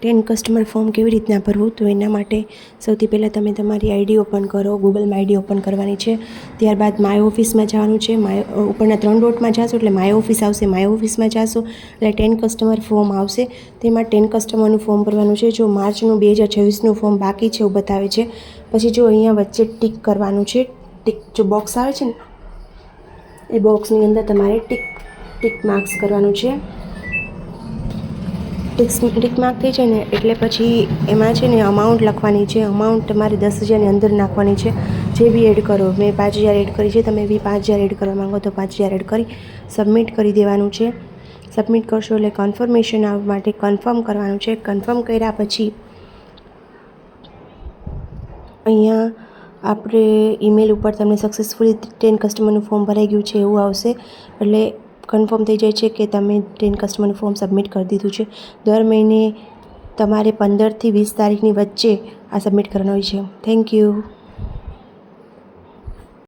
10 customer form કેવી રીતના ભરવું, તો એના માટે સૌથી પહેલાં તમે તમારી આઈડી ઓપન કરો. ગૂગલમાં આઈડી ઓપન કરવાની છે. ત્યારબાદ માય ઓફિસમાં જવાનું છે. ઉપરના 3 ડોટમાં જશો એટલે માય ઓફિસ આવશે. માય ઓફિસમાં જશો એટલે 10 કસ્ટમર ફોર્મ આવશે. તેમાં 10 કસ્ટમરનું ફોર્મ ભરવાનું છે. જો માર્ચનું 2026નું ફોર્મ બાકી છે એવું બતાવે છે. પછી જો અહીંયા વચ્ચે ટિક કરવાનું છે. ટિક જો બોક્સ આવે છે ને એ બોક્સની અંદર તમારે ટિક માર્ક્સ કરવાનું છે. ટિક માર્ક થઈ જાય ને એટલે પછી એમાં છે ને અમાઉન્ટ લખવાની છે. અમાઉન્ટ તમારે 10,000ની અંદર નાખવાની છે. જે બી એડ કરો, મેં 5,000 એડ કરી છે, તમે બી 5,000 એડ કરવા માંગો તો 5,000 એડ કરી સબમિટ કરી દેવાનું છે. સબમિટ કરશો એટલે કન્ફર્મેશન આવવા માટે કન્ફર્મ કરવાનું છે. કન્ફર્મ કર્યા પછી અહીંયા આપણે ઈમેલ ઉપર તમને સક્સેસફુલી 10 કસ્ટમરનું ફોર્મ ભરાઈ ગયું છે એવું આવશે. એટલે કન્ફર્મ થઈ જાય છે કે તમે 10 કસ્ટમરનું ફોર્મ સબમિટ કરી દીધું છે. દર મહિને તમારે 15 થી 20 તારીખની વચ્ચે આ સબમિટ કરવાનું હોય છે. Thank you.